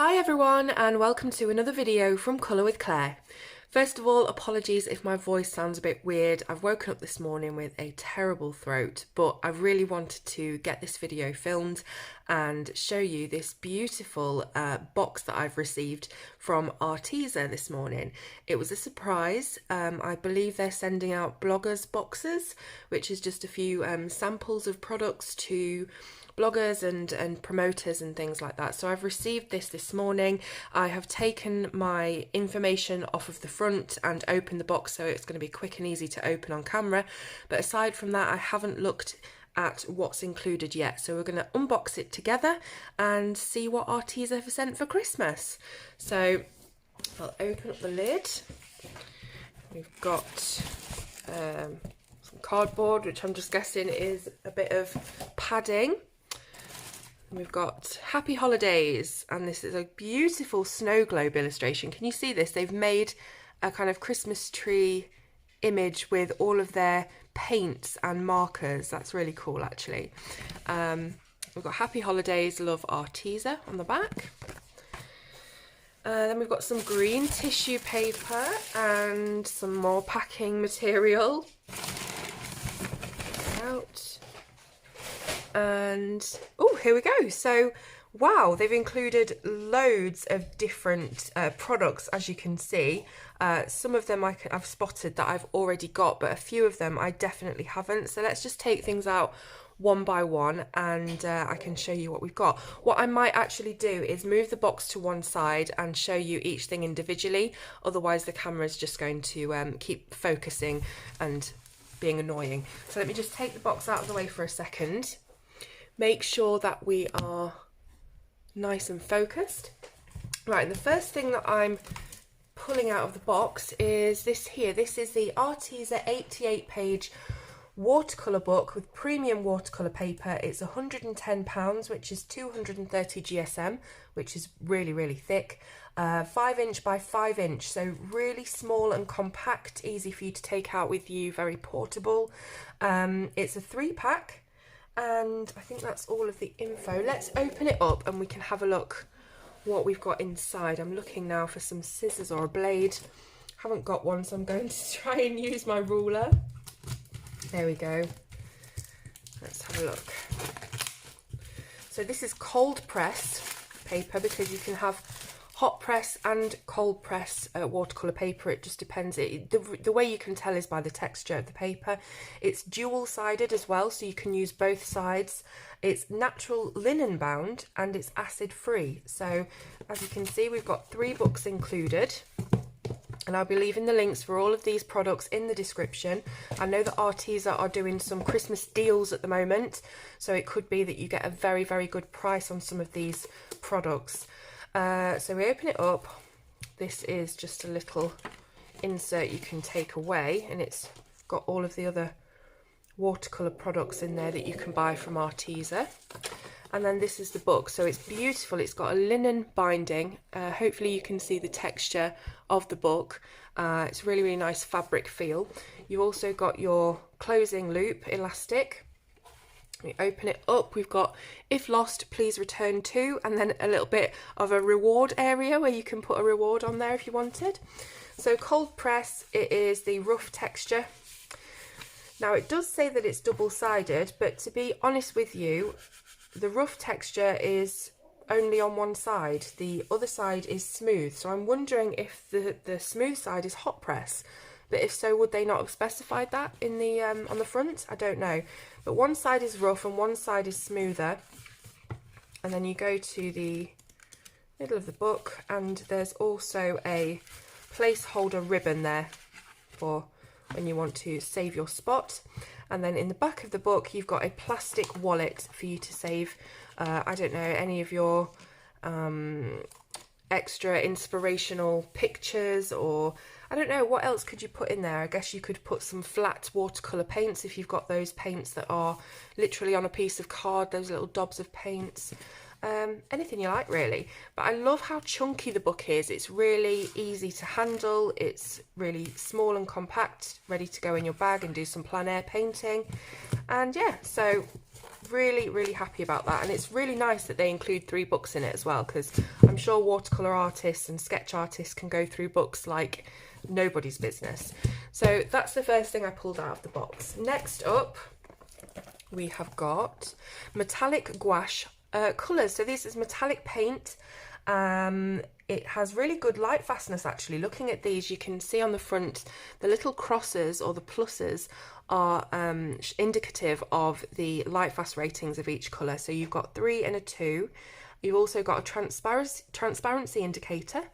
Hi everyone and welcome to another video from Colour with Claire. First of all, apologies if my voice sounds a bit weird. I've woken up this morning with a terrible throat, but I really wanted to get this video filmed and show you this beautiful box that I've received from Arteza this morning. It was a surprise. I believe they're sending out bloggers boxes, which is just a few samples of products to bloggers and promoters and things like that. So I've received this morning. I have taken my information off of the front and opened the box, so it's going to be quick and easy to open on camera. But aside from that, I haven't looked at what's included yet, so we're going to unbox it together and see what Arteza have sent for Christmas. So I'll open up the lid. We've got some cardboard, which I'm just guessing is a bit of padding. We've got Happy Holidays, and this is a beautiful snow globe illustration. Can you see this? They've made a kind of Christmas tree image with all of their paints and markers. That's really cool, actually. We've got Happy Holidays, love Arteza on the back. Then we've got some green tissue paper and some more packing material. Out. And oh, here we go. So wow, they've included loads of different products, as you can see. Some of them I've spotted that I've already got, but a few of them I definitely haven't. So let's just take things out one by one and I can show you what we've got. What I might actually do is move the box to one side and show you each thing individually. Otherwise the camera is just going to keep focusing and being annoying. So let me just take the box out of the way for a second. Make sure that we are nice and focused. Right, and the first thing that I'm pulling out of the box is this here. This is the Arteza 88-page watercolour book with premium watercolour paper. It's £110, which is 230 GSM, which is really, really thick. 5 inch by 5 inch, so really small and compact, easy for you to take out with you, very portable. It's a 3-pack. And I think that's all of the info. Let's open it up and we can have a look what we've got inside. I'm looking now for some scissors or a blade. Haven't got one, so I'm going to try and use my ruler. There we go. Let's have a look. So this is cold press paper, because you can have hot press and cold press watercolour paper. It just depends. The way you can tell is by the texture of the paper. It's dual sided as well, so you can use both sides. It's natural linen bound and it's acid free. So as you can see, we've got 3 books included, and I'll be leaving the links for all of these products in the description. I know that Arteza are doing some Christmas deals at the moment, so it could be that you get a very, very good price on some of these products. So we open it up. This is just a little insert you can take away, and it's got all of the other watercolour products in there that you can buy from Arteza. And then this is the book. So it's beautiful. It's got a linen binding. Hopefully you can see the texture of the book. It's really, really nice fabric feel. You've also got your closing loop elastic. We open it up, we've got "if lost, please return to," and then a little bit of a reward area where you can put a reward on there if you wanted. So cold press, it is the rough texture. Now it does say that it's double-sided, but to be honest with you, the rough texture is only on one side. The other side is smooth, so I'm wondering if the smooth side is hot press. But if so, would they not have specified that in the on the front? I don't know. But one side is rough and one side is smoother. And then you go to the middle of the book, and there's also a placeholder ribbon there for when you want to save your spot. And then in the back of the book, you've got a plastic wallet for you to save, I don't know, any of your extra inspirational pictures, or I don't know, what else could you put in there? I guess you could put some flat watercolour paints if you've got those paints that are literally on a piece of card, those little dobs of paints. Anything you like, really. But I love how chunky the book is. It's really easy to handle. It's really small and compact, ready to go in your bag and do some plein air painting. And yeah, so really happy about that. And it's really nice that they include 3 books in it as well, because I'm sure watercolour artists and sketch artists can go through books like nobody's business. So that's the first thing I pulled out of the box. Next up, we have got metallic gouache colours. So this is metallic paint. It has really good light fastness actually. Looking at these, you can see on the front the little crosses or the pluses are indicative of the light fast ratings of each colour. So you've got 3 and a 2. You've also got a transparency indicator,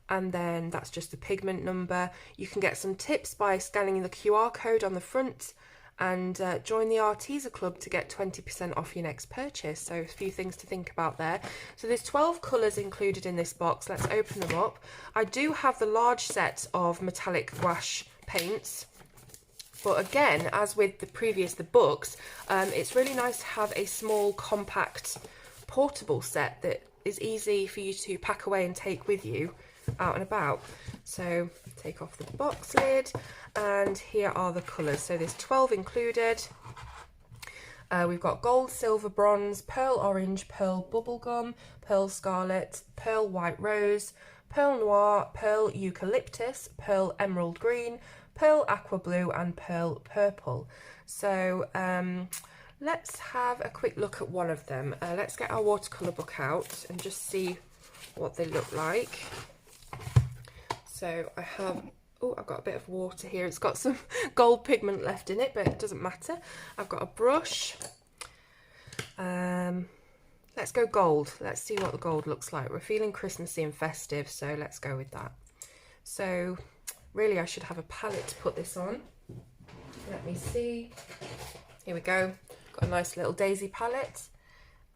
and then that's just the pigment number. You can get some tips by scanning the QR code on the front, and join the Arteza club to get 20% off your next purchase. So a few things to think about there. So there's 12 colours included in this box. Let's open them up. I do have the large set of metallic gouache paints, but again, as with the books, it's really nice to have a small, compact, portable set that is easy for you to pack away and take with you out and about. So take off the box lid, and here are the colours. So there's 12 included. We've got gold, silver, bronze, pearl orange, pearl bubblegum, pearl scarlet, pearl white rose, pearl noir, pearl eucalyptus, pearl emerald green, pearl aqua blue, and pearl purple. So let's have a quick look at one of them. Let's get our watercolour book out and just see what they look like. So I have, I've got a bit of water here. It's got some gold pigment left in it, but it doesn't matter. I've got a brush. Let's go gold. Let's see what the gold looks like. We're feeling Christmassy and festive, so let's go with that. So really, I should have a palette to put this on. Let me see. Here we go. Got a nice little daisy palette.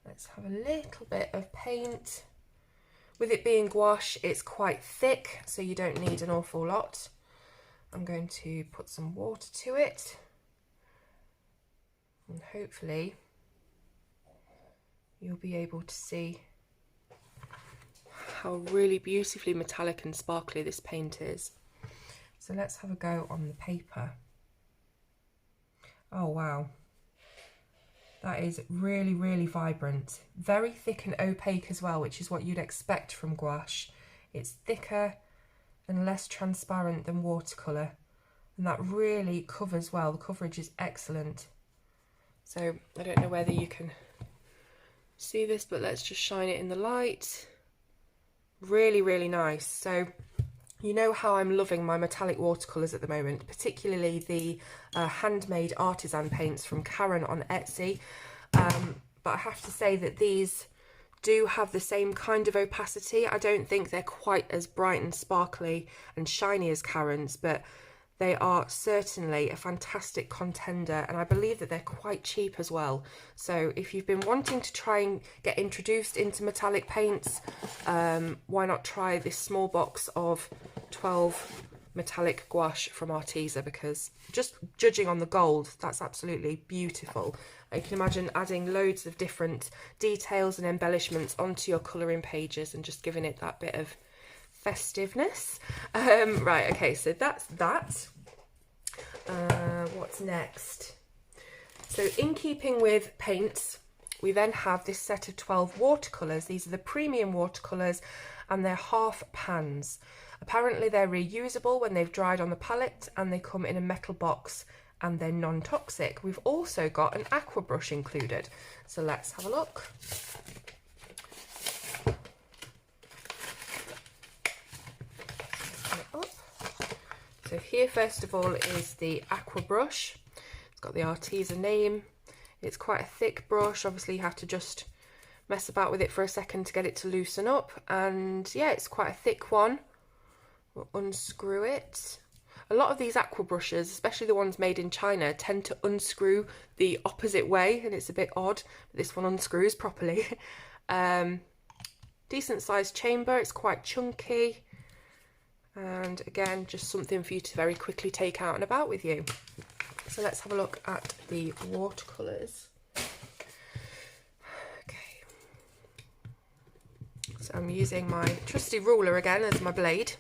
Let's have a little bit of paint. With it being gouache, it's quite thick, so you don't need an awful lot. I'm going to put some water to it, and hopefully you'll be able to see how really beautifully metallic and sparkly this paint is. So let's have a go on the paper. Oh wow, that is really vibrant. Very thick and opaque as well, which is what you'd expect from gouache. It's thicker and less transparent than watercolour, and that really covers well. The coverage is excellent. So I don't know whether you can see this, but let's just shine it in the light. Really nice. So you know how I'm loving my metallic watercolours at the moment, particularly the handmade artisan paints from Karen on Etsy. But I have to say that these do have the same kind of opacity. I don't think they're quite as bright and sparkly and shiny as Karen's, but they are certainly a fantastic contender, and I believe that they're quite cheap as well. So if you've been wanting to try and get introduced into metallic paints, why not try this small box of 12 metallic gouache from Arteza, because just judging on the gold, that's absolutely beautiful. You can imagine adding loads of different details and embellishments onto your colouring pages and just giving it that bit of festiveness. Right, okay, so that's that. What's next? So in keeping with paints, we then have this set of 12 watercolours. These are the premium watercolours, and they're half pans. Apparently they're reusable when they've dried on the palette, and they come in a metal box, and they're non-toxic. We've also got an aqua brush included. So let's have a look. So here, first of all, is the aqua brush. It's got the Arteza name. It's quite a thick brush. Obviously, you have to just mess about with it for a second to get it to loosen up. And yeah, it's quite a thick one. We'll unscrew it. A lot of these aqua brushes, especially the ones made in China, tend to unscrew the opposite way, and it's a bit odd. But this one unscrews properly. Decent sized chamber. It's quite chunky. And again, just something for you to very quickly take out and about with you. So let's have a look at the watercolours. Okay. So I'm using my trusty ruler again as my blade,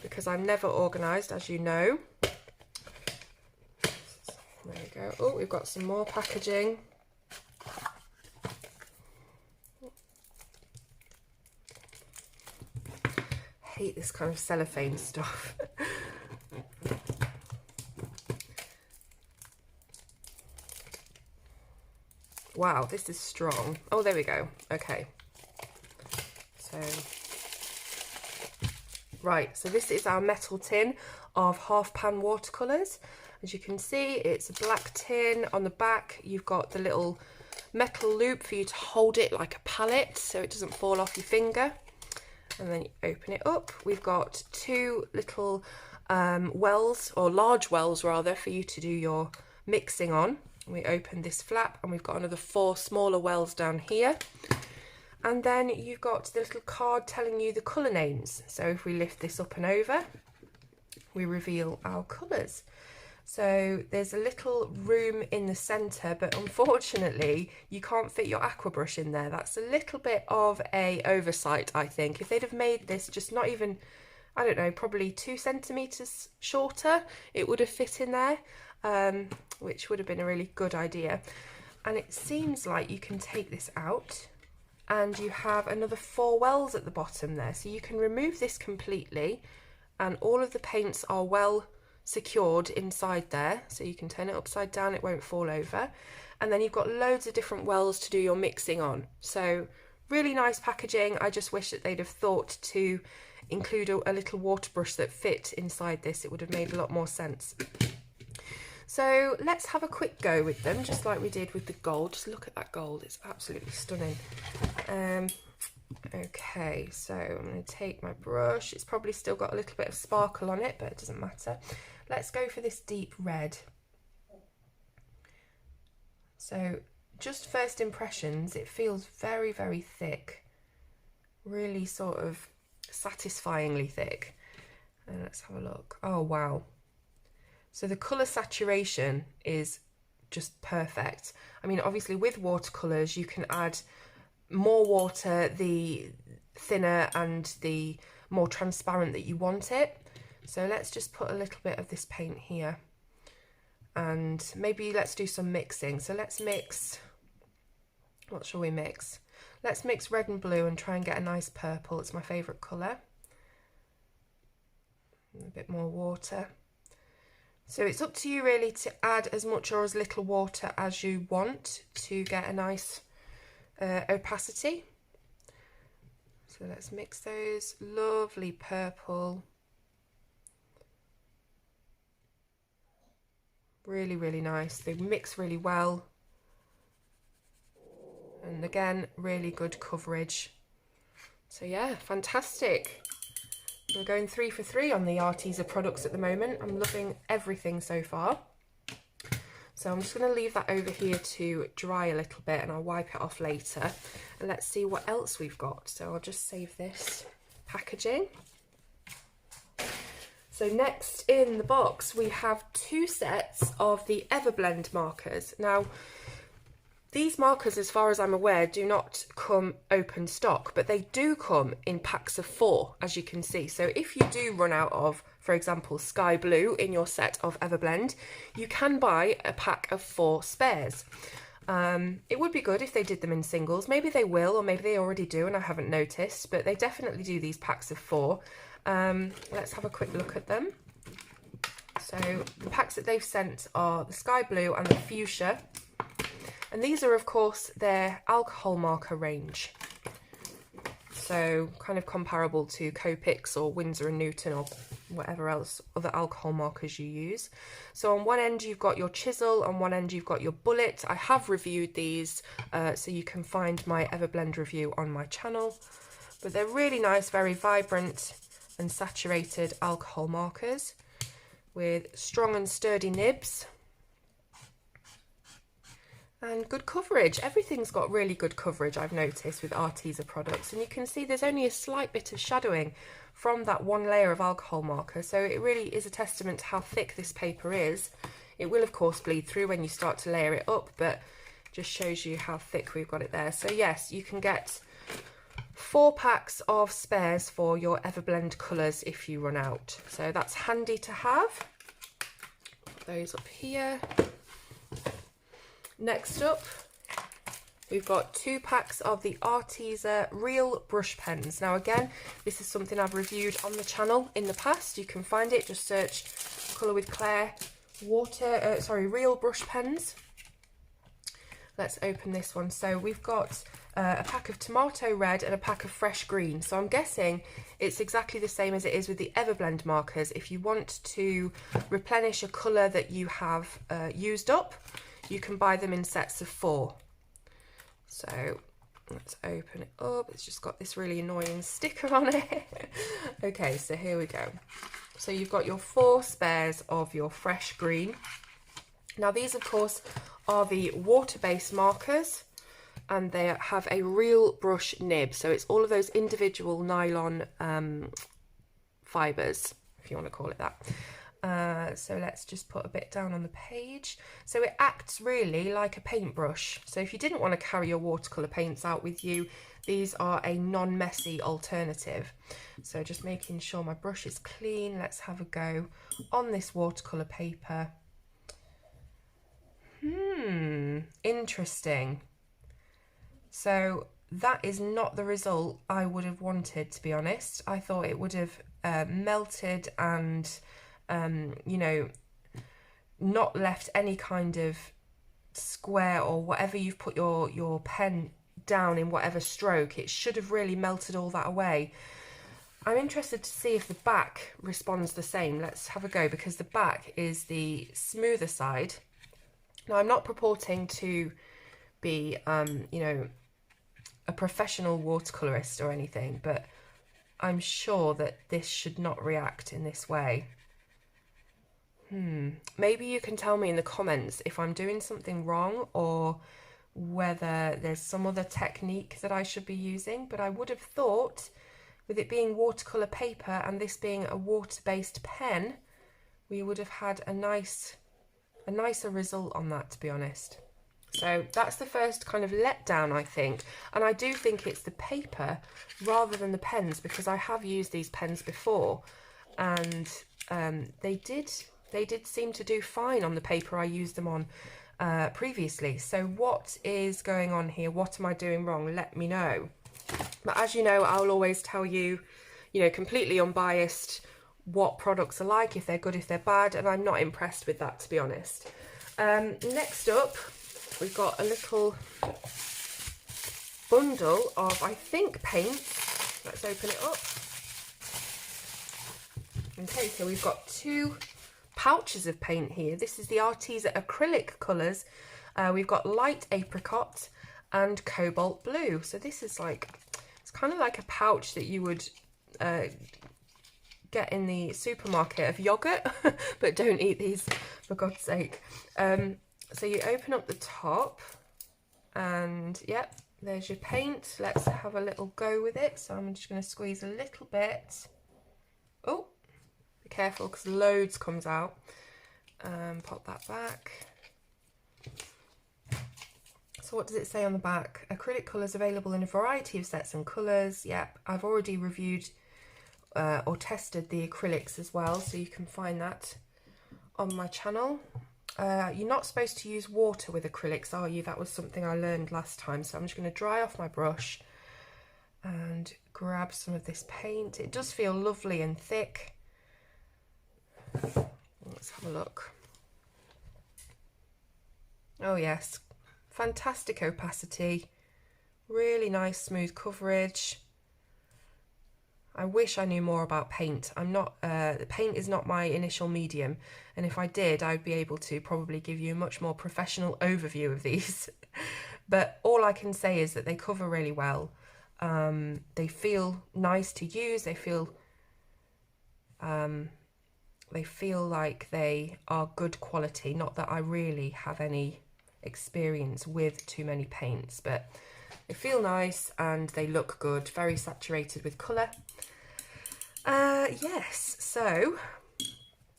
because I'm never organised, as you know. There we go. Oh, we've got some more packaging. hate this kind of cellophane stuff. Wow, this is strong. Oh, there we go. Okay. So, right, so this is our metal tin of Half Pan Watercolors. As you can see, it's a black tin. On the back, you've got the little metal loop for you to hold it like a palette so it doesn't fall off your finger. And then you open it up. We've got two little wells, or large wells rather, for you to do your mixing on. We open this flap and we've got another 4 smaller wells down here. And then you've got the little card telling you the colour names. So if we lift this up and over, we reveal our colours. So there's a little room in the centre, but unfortunately you can't fit your aqua brush in there. That's a little bit of a oversight, I think. If they'd have made this just not even, I don't know, probably 2 centimetres shorter, it would have fit in there, which would have been a really good idea. And it seems like you can take this out and you have another 4 wells at the bottom there. So you can remove this completely and all of the paints are well secured inside there, so you can turn it upside down, it won't fall over. And then you've got loads of different wells to do your mixing on. So really nice packaging. I just wish that they'd have thought to include a little water brush that fit inside this. It would have made a lot more sense. So let's have a quick go with them, just like we did with the gold. Just look at that gold, it's absolutely stunning. Okay, so I'm going to take my brush. It's probably still got a little bit of sparkle on it, but it doesn't matter. Let's go for this deep red. So just first impressions, it feels very, very thick. Really sort of satisfyingly thick. And let's have a look. Oh, wow. So the colour saturation is just perfect. I mean, obviously with watercolours, you can add more water the thinner and the more transparent that you want it. So let's just put a little bit of this paint here and maybe let's do some mixing. So let's mix, what shall we mix? Let's mix red and blue and try and get a nice purple. It's my favourite colour. A bit more water. So it's up to you really to add as much or as little water as you want to get a nice opacity. So let's mix those. Lovely purple. Really, really nice. They mix really well. And again, really good coverage. So yeah, fantastic. We're going 3 for 3 on the Arteza products at the moment. I'm loving everything so far. So I'm just going to leave that over here to dry a little bit and I'll wipe it off later. And let's see what else we've got. So I'll just save this packaging. So next in the box we have 2 sets of the Everblend markers. Now these markers, as far as I'm aware, do not come open stock, but they do come in packs of 4, as you can see. So if you do run out of, for example, sky blue in your set of Everblend, you can buy a pack of 4 spares. It would be good if they did them in singles. Maybe they will, or maybe they already do and I haven't noticed, but they definitely do these packs of 4. Let's have a quick look at them. So the packs that they've sent are the sky blue and the fuchsia. And these are, of course, their alcohol marker range. So kind of comparable to Copics or Winsor & Newton or whatever else other alcohol markers you use. So on one end you've got your chisel, on one end you've got your bullet. I have reviewed these, so you can find my Everblend review on my channel. But they're really nice, very vibrant and saturated alcohol markers with strong and sturdy nibs. And good coverage. Everything's got really good coverage, I've noticed, with Arteza products. And you can see there's only a slight bit of shadowing from that one layer of alcohol marker. So it really is a testament to how thick this paper is. It will, of course, bleed through when you start to layer it up, but just shows you how thick we've got it there. So yes, you can get 4 packs of spares for your Everblend colours if you run out. So that's handy to have. Put those up here. Next up, We've got 2 packs of the Arteza real brush pens. Now again, this is something I've reviewed on the channel in the past. You can find it, just search Colour with Claire real brush pens. Let's open this one. So we've got a pack of tomato red and a pack of fresh green. So I'm guessing it's exactly the same as it is with the Everblend markers. If you want to replenish a colour that you have used up, you can buy them in sets of 4. So let's open it up. It's just got this really annoying sticker on it. Okay, so here we go. So you've got your 4 spares of your fresh green. Now these of course are the water-based markers, and they have a real brush nib. So it's all of those individual nylon fibres, if you want to call it that. So let's just put a bit down on the page. So it acts really like a paintbrush. So if you didn't want to carry your watercolour paints out with you, these are a non-messy alternative. So just making sure my brush is clean. Let's have a go on this watercolour paper. Interesting. So that is not the result I would have wanted, to be honest. I thought it would have melted and you know, not left any kind of square, or whatever you've put your pen down in whatever stroke, it should have really melted all that away. I'm interested to see if the back responds the same. Let's have a go, because the back is the smoother side. Now I'm not purporting to be you know, a professional watercolorist or anything, but I'm sure that this should not react in this way. Maybe you can tell me in the comments if I'm doing something wrong, or whether there's some other technique that I should be using. But I would have thought, with it being watercolour paper and this being a water-based pen, we would have had a nicer result on that, to be honest. So that's the first kind of letdown, I think. And I do think it's the paper rather than the pens, because I have used these pens before, and they did seem to do fine on the paper I used them on previously. So what is going on here? What am I doing wrong? Let me know. But as you know, I'll always tell you, you know, completely unbiased, what products are like, if they're good, if they're bad, and I'm not impressed with that, to be honest. Next up, we've got a little bundle of, I think, paints. Let's open it up. Okay, so we've got 2 pouches of paint here. This is the Arteza acrylic colours. We've got light apricot and cobalt blue. So this is like, it's kind of like a pouch that you would get in the supermarket of yogurt, but don't eat these, for God's sake. So you open up the top, and yep, there's your paint. Let's have a little go with it. So I'm just going to squeeze a little bit. Oh, be careful, because loads comes out. Pop that back. So what does it say on the back? Acrylic colours available in a variety of sets and colours. Yep, I've already reviewed or tested the acrylics as well, so you can find that on my channel. You're not supposed to use water with acrylics, are you? That was something I learned last time. So I'm just going to dry off my brush and grab some of this paint. It does feel lovely and thick. Let's have a look. Oh yes, fantastic opacity, really nice smooth coverage. I wish I knew more about paint. I'm not, paint is not my initial medium, and if I did, I'd be able to probably give you a much more professional overview of these. But all I can say is that they cover really well. They feel nice to use. They feel like they are good quality. Not that I really have any experience with too many paints, but they feel nice and they look good, very saturated with colour. Yes, so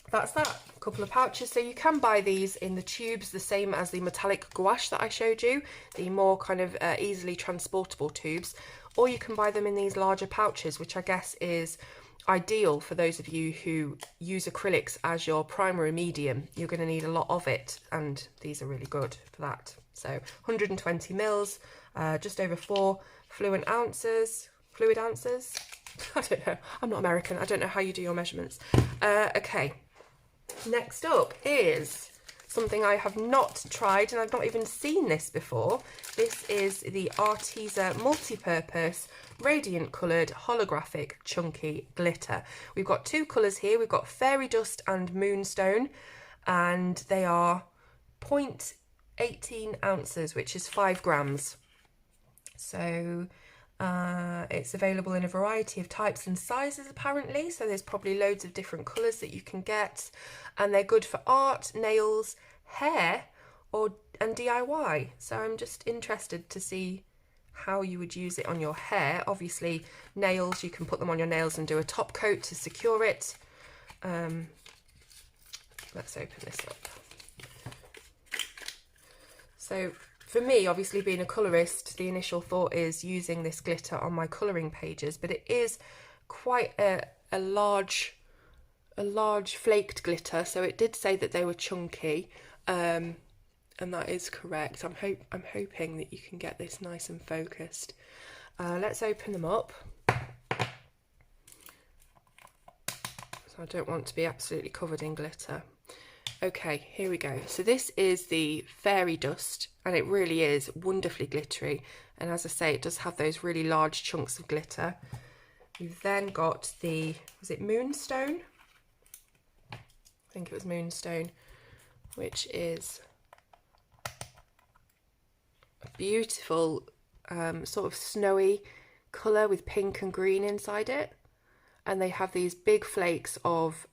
that's that. A couple of pouches. So you can buy these in the tubes, the same as the metallic gouache that I showed you, the more kind of easily transportable tubes, or you can buy them in these larger pouches, which I guess is ideal for those of you who use acrylics as your primary medium. You're going to need a lot of it, and these are really good for that. So 120 mils, just over 4 fluid ounces. I don't know, I'm not American, I don't know how you do your measurements. Okay, next up is something I have not tried, and I've not even seen this before. This is the Arteza multi-purpose radiant coloured holographic chunky glitter. We've got 2 colours here. We've got Fairy Dust and Moonstone, and they are 0.18 ounces, which is 5 grams. So it's available in a variety of types and sizes apparently, so there's probably loads of different colours that you can get, and they're good for art, nails, hair and DIY. So I'm just interested to see how you would use it on your hair. Obviously nails, you can put them on your nails and do a top coat to secure it. Let's open this up. So for me, obviously being a colourist, the initial thought is using this glitter on my colouring pages, but it is quite a large flaked glitter, so it did say that they were chunky, and that is correct. I'm hoping that you can get this nice and focused. Let's open them up. So I don't want to be absolutely covered in glitter. Okay, here we go. So this is the Fairy Dust, and it really is wonderfully glittery. And as I say, it does have those really large chunks of glitter. We've then got the, was it Moonstone? I think it was Moonstone, which is a beautiful sort of snowy colour with pink and green inside it. And they have these big flakes of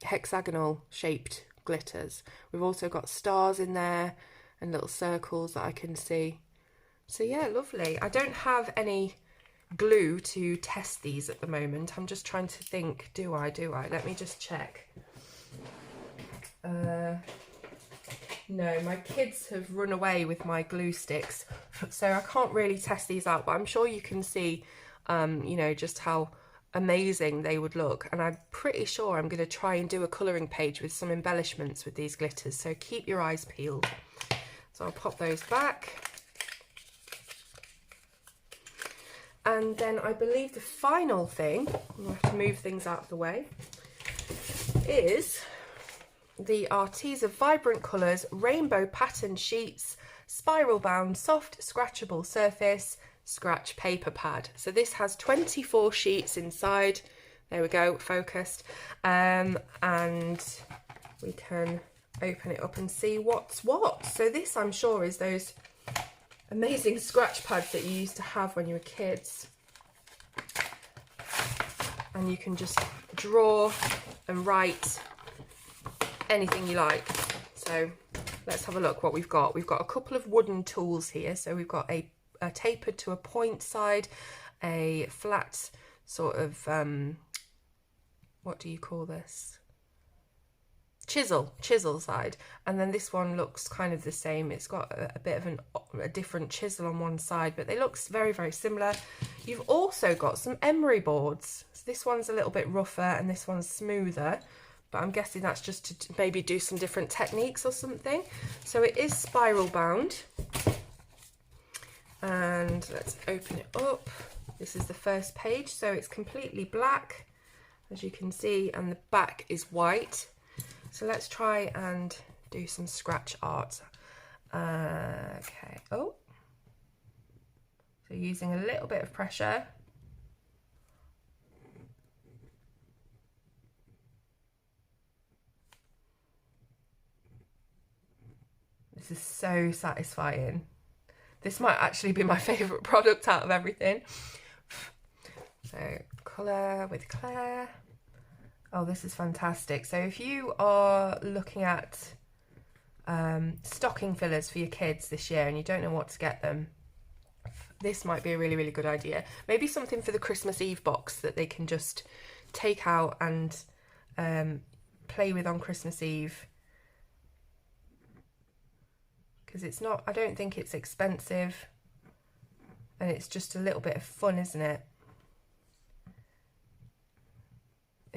hexagonal shaped glitters. We've also got stars in there and little circles that I can see. So yeah, lovely. I don't have any glue to test these at the moment. I'm just trying to think, do I? Let me just check. No, my kids have run away with my glue sticks, so I can't really test these out, but I'm sure you can see, you know, just how amazing they would look. And I'm pretty sure I'm going to try and do a colouring page with some embellishments with these glitters, so keep your eyes peeled. So I'll pop those back. And then I believe the final thing, I'll have to move things out of the way, is the Arteza Vibrant Colours Rainbow Pattern Sheets Spiral Bound Soft Scratchable Surface Scratch Paper Pad. So this has 24 sheets inside. There we go, focused. And we can open it up and see what's what. So this, I'm sure, is those amazing scratch pads that you used to have when you were kids. And you can just draw and write anything you like. So let's have a look what we've got. We've got a couple of wooden tools here. So we've got a tapered to a point side, a flat sort of, what do you call this? Chisel side. And then this one looks kind of the same. It's got a bit of a different chisel on one side, but they look very, very similar. You've also got some emery boards. So this one's a little bit rougher and this one's smoother, but I'm guessing that's just to maybe do some different techniques or something. So it is spiral bound. And let's open it up. This is the first page, so it's completely black, as you can see, and the back is white. So let's try and do some scratch art. Okay, oh. So using a little bit of pressure. This is so satisfying. This might actually be my favourite product out of everything. So, colour with Claire. Oh, this is fantastic. So if you are looking at stocking fillers for your kids this year and you don't know what to get them, this might be a really, really good idea. Maybe something for the Christmas Eve box that they can just take out and play with on Christmas Eve. Because it's not, I don't think it's expensive, and it's just a little bit of fun, isn't it?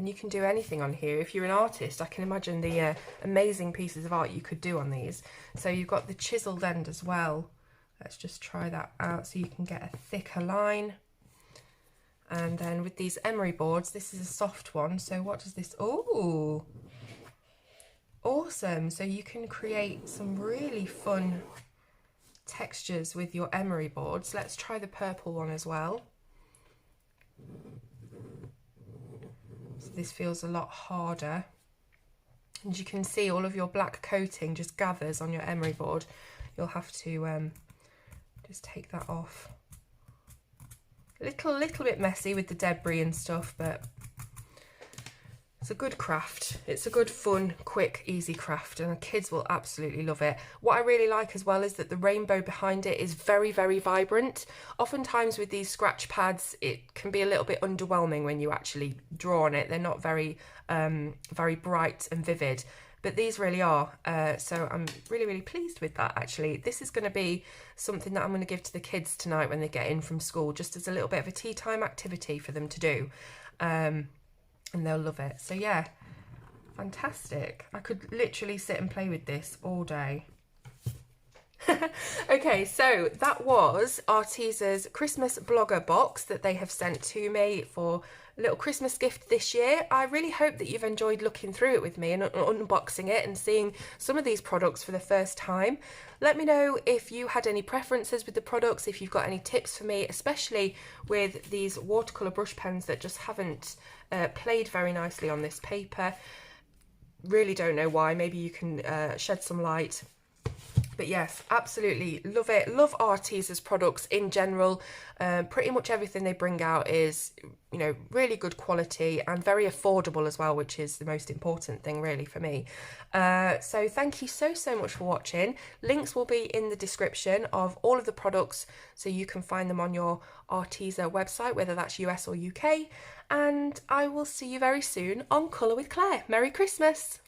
And you can do anything on here. If you're an artist, I can imagine the amazing pieces of art you could do on these. So you've got the chiseled end as well. Let's just try that out so you can get a thicker line. And then with these emery boards, this is a soft one. So what does this, oh, awesome. So you can create some really fun textures with your emery boards. Let's try the purple one as well. So this feels a lot harder. And you can see all of your black coating just gathers on your emery board. You'll have to just take that off. Little bit messy with the debris and stuff, but it's a good craft. It's a good, fun, quick, easy craft, and the kids will absolutely love it. What I really like as well is that the rainbow behind it is very, very vibrant. Oftentimes with these scratch pads, it can be a little bit underwhelming when you actually draw on it. They're not very, very bright and vivid, but these really are. So I'm really, really pleased with that, actually. This is going to be something that I'm going to give to the kids tonight when they get in from school, just as a little bit of a tea time activity for them to do. And they'll love it. So yeah, fantastic. I could literally sit and play with this all day. Okay, so that was Arteza's Christmas blogger box that they have sent to me for a little Christmas gift this year. I really hope that you've enjoyed looking through it with me and unboxing it and seeing some of these products for the first time. Let me know if you had any preferences with the products, if you've got any tips for me, especially with these watercolour brush pens that just haven't played very nicely on this paper. Really don't know why. Maybe you can shed some light. But yes, absolutely love it. Love Arteza's products in general. Pretty much everything they bring out is, you know, really good quality and very affordable as well, which is the most important thing really for me. So thank you so much for watching. Links will be in the description of all of the products, so you can find them on your Arteza website, whether that's US or UK. And I will see you very soon on Colour with Claire. Merry Christmas!